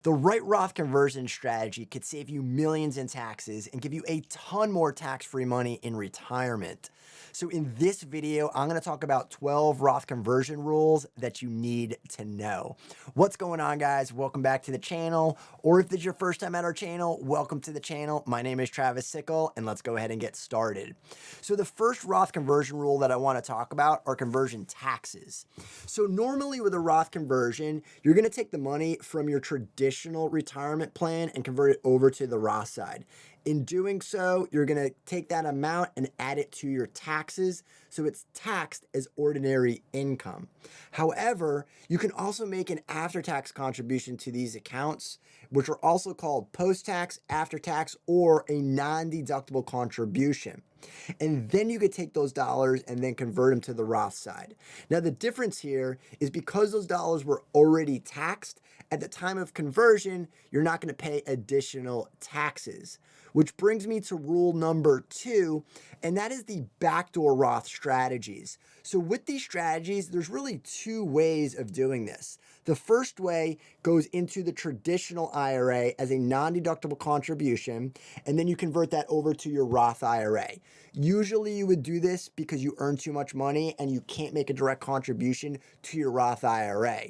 The right Roth conversion strategy could save you millions in taxes and give you a ton more tax-free money in retirement. So in this video, I'm going to talk about 12 Roth conversion rules that you need to know. What's going on, guys? Welcome back to the channel. Or if this is your first time at our channel, welcome to the channel. My name is Travis Sickle, and let's go ahead and get started. So the first Roth conversion rule that I want to talk about are conversion taxes. So normally with a Roth conversion, you're going to take the money from your traditional retirement plan and convert it over to the Roth side. In doing so, you're going to take that amount and add it to your taxes, so it's taxed as ordinary income. However, you can also make an after-tax contribution to these accounts, which are also called post-tax, after-tax, or a non-deductible contribution. And then you could take those dollars and then convert them to the Roth side. Now, the difference here is because those dollars were already taxed, at the time of conversion, you're not going to pay additional taxes. Which brings me to rule number 2, and that is the backdoor Roth strategies. So with these strategies, there's really 2 ways of doing this. The first way goes into the traditional IRA as a non-deductible contribution, and then you convert that over to your Roth IRA. Usually you would do this because you earn too much money and you can't make a direct contribution to your Roth IRA.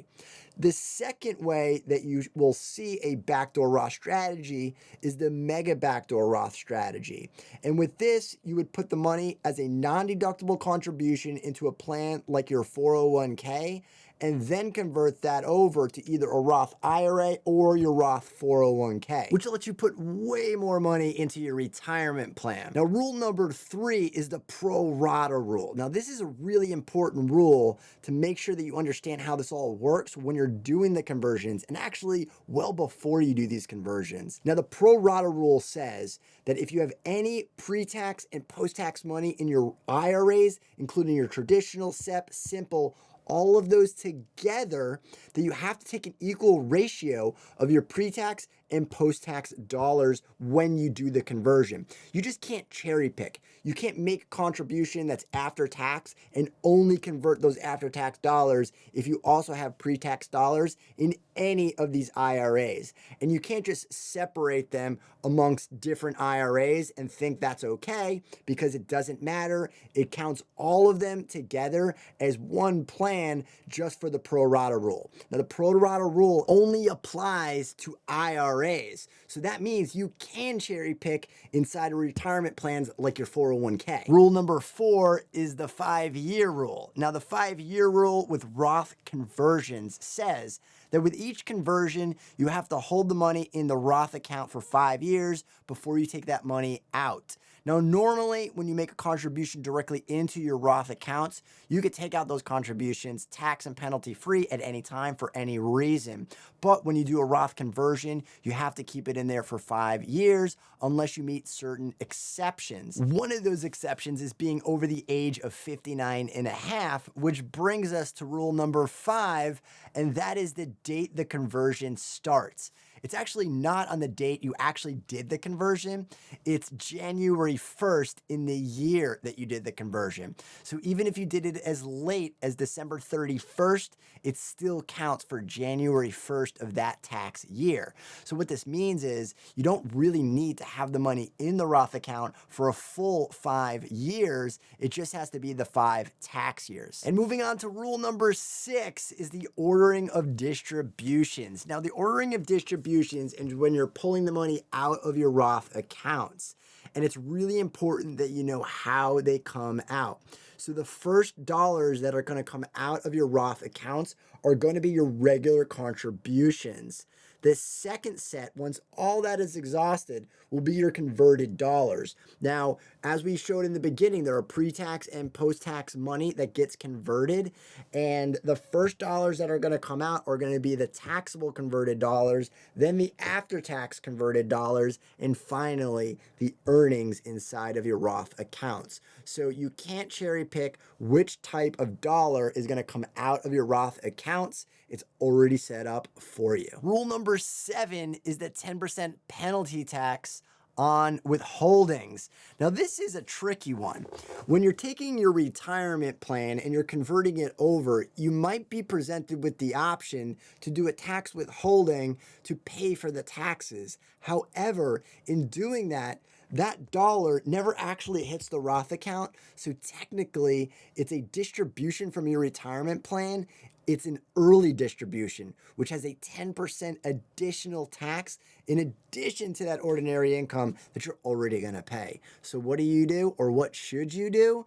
The second way that you will see a backdoor Roth strategy is the mega backdoor Roth strategy. And with this, you would put the money as a non-deductible contribution into a plan like your 401k, and then convert that over to either a Roth IRA or your Roth 401k, which lets you put way more money into your retirement plan. Now, rule number 3 is the pro rata rule. Now, this is a really important rule to make sure that you understand how this all works when you're doing the conversions, and actually well before you do these conversions. Now, the pro rata rule says that if you have any pre-tax and post-tax money in your IRAs, including your traditional SEP, simple, all of those together, that you have to take an equal ratio of your pre-tax and post-tax dollars when you do the conversion. You just can't cherry pick. You can't make a contribution that's after tax and only convert those after tax dollars if you also have pre-tax dollars in any of these IRAs. And you can't just separate them amongst different IRAs and think that's okay, because it doesn't matter. It counts all of them together as one plan just for the pro rata rule. Now, the pro rata rule only applies to IRAs. So that means you can cherry pick inside of retirement plans like your 401k. Rule number 4 is the 5-year rule. Now, the 5-year rule with Roth conversions says that with each conversion, you have to hold the money in the Roth account for 5 years before you take that money out. Now, normally when you make a contribution directly into your Roth accounts, you could take out those contributions tax and penalty free at any time for any reason. But when you do a Roth conversion, you have to keep it in there for 5 years unless you meet certain exceptions. One of those exceptions is being over the age of 59 and a half, which brings us to rule number 5, and that is the date the conversion starts. It's actually not on the date you actually did the conversion. It's January 1st in the year that you did the conversion. So even if you did it as late as December 31st, it still counts for January 1st of that tax year. So what this means is you don't really need to have the money in the Roth account for a full 5 years. It just has to be the 5 tax years. And moving on to rule number 6 is the ordering of distributions. Now, the ordering of distributions and when you're pulling the money out of your Roth accounts. And it's really important that you know how they come out. So the first dollars that are going to come out of your Roth accounts are going to be your regular contributions. The second set, once all that is exhausted, will be your converted dollars. Now, as we showed in the beginning, there are pre-tax and post-tax money that gets converted. And the first dollars that are going to come out are going to be the taxable converted dollars, then the after-tax converted dollars, and finally, the earnings inside of your Roth accounts. So you can't cherry pick which type of dollar is going to come out of your Roth accounts. It's already set up for you. Rule number 7 is the 10% penalty tax on withholdings. Now, this is a tricky one. When you're taking your retirement plan and you're converting it over, you might be presented with the option to do a tax withholding to pay for the taxes. However, in doing that, that dollar never actually hits the Roth account. So technically, it's a distribution from your retirement plan. It's an early distribution, which has a 10% additional tax in addition to that ordinary income that you're already going to pay. So what do you do, or what should you do?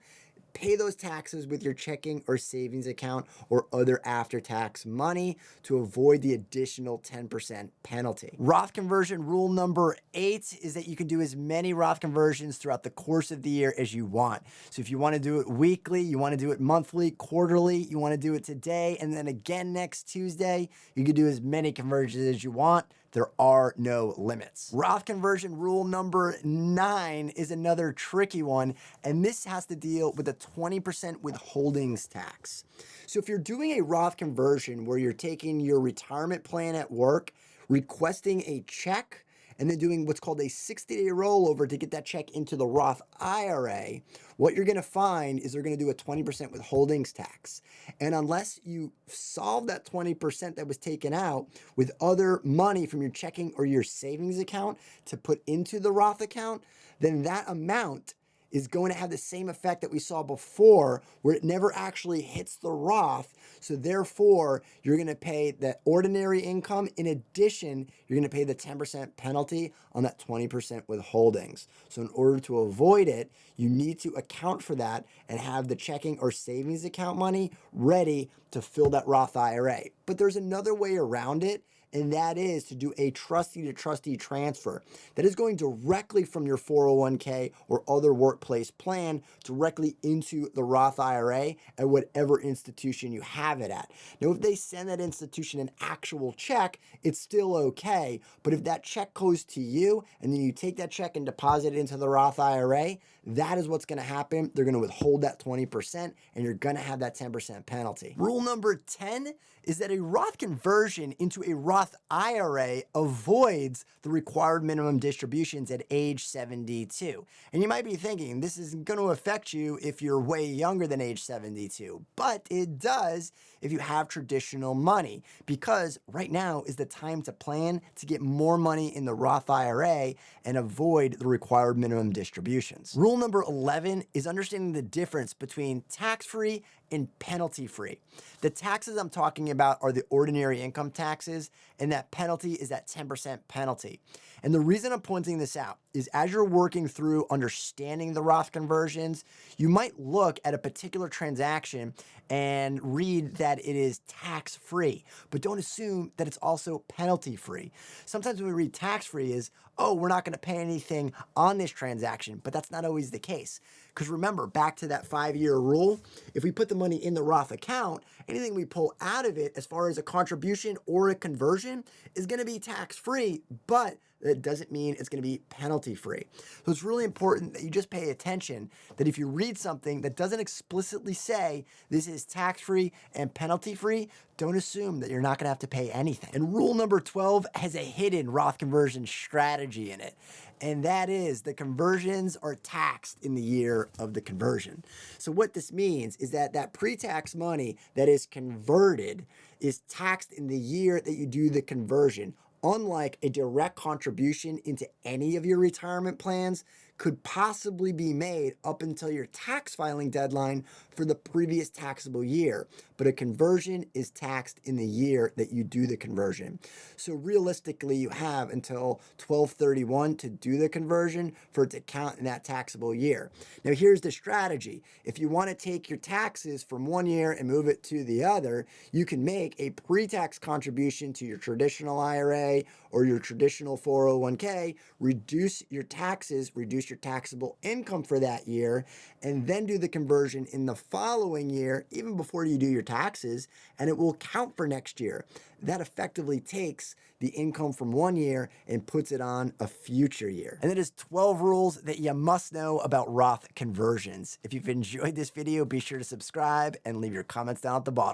Pay those taxes with your checking or savings account or other after-tax money to avoid the additional 10% penalty. Roth conversion rule number 8 is that you can do as many Roth conversions throughout the course of the year as you want. So if you want to do it weekly, you want to do it monthly, quarterly, you want to do it today, and then again next Tuesday, you can do as many conversions as you want. There are no limits. Roth conversion rule number 9 is another tricky one, and this has to deal with a 20% withholdings tax. So if you're doing a Roth conversion where you're taking your retirement plan at work, requesting a check, and then doing what's called a 60-day rollover to get that check into the Roth IRA, what you're going to find is they're going to do a 20% withholdings tax. And unless you solve that 20% that was taken out with other money from your checking or your savings account to put into the Roth account, then that amount is going to have the same effect that we saw before, where it never actually hits the Roth. So therefore, you're going to pay that ordinary income. In addition, you're going to pay the 10% penalty on that 20% withholdings. So in order to avoid it, you need to account for that and have the checking or savings account money ready to fill that Roth IRA. But there's another way around it, and that is to do a trustee-to-trustee transfer. That is going directly from your 401k or other workplace plan directly into the Roth IRA at whatever institution you have it at. Now, if they send that institution an actual check, it's still okay. But if that check goes to you and then you take that check and deposit it into the Roth IRA, that is what's going to happen. They're going to withhold that 20% and you're going to have that 10% penalty. Rule number 10 is that a Roth conversion into a Roth IRA avoids the required minimum distributions at age 72. And you might be thinking, this isn't going to affect you if you're way younger than age 72, but it does if you have traditional money, because right now is the time to plan to get more money in the Roth IRA and avoid the required minimum distributions. Rule number 11 is understanding the difference between tax-free and penalty-free. The taxes I'm talking about are the ordinary income taxes, and that penalty is that 10% penalty. And the reason I'm pointing this out is as you're working through understanding the Roth conversions, you might look at a particular transaction and read that it is tax-free, but don't assume that it's also penalty-free. Sometimes when we read tax-free is, oh, we're not going to pay anything on this transaction, but that's not always the case. Because remember, back to that 5-year rule, if we put the money in the Roth account, anything we pull out of it as far as a contribution or a conversion is going to be tax-free, but that doesn't mean it's going to be penalty-free. So it's really important that you just pay attention that if you read something that doesn't explicitly say this is tax-free and penalty-free, don't assume that you're not going to have to pay anything. And rule number 12 has a hidden Roth conversion strategy in it. And that is the conversions are taxed in the year of the conversion. So what this means is that that pre-tax money that is converted is taxed in the year that you do the conversion. Unlike a direct contribution into any of your retirement plans could possibly be made up until your tax filing deadline for the previous taxable year. But a conversion is taxed in the year that you do the conversion. So realistically, you have until 12/31 to do the conversion for it to count in that taxable year. Now, here's the strategy. If you want to take your taxes from one year and move it to the other, you can make a pre-tax contribution to your traditional IRA or your traditional 401k, reduce your taxes, reduce your taxable income for that year, and then do the conversion in the following year, even before you do your taxes, and it will count for next year. That effectively takes the income from one year and puts it on a future year. And that is 12 rules that you must know about Roth conversions. If you've enjoyed this video, be sure to subscribe and leave your comments down at the bottom.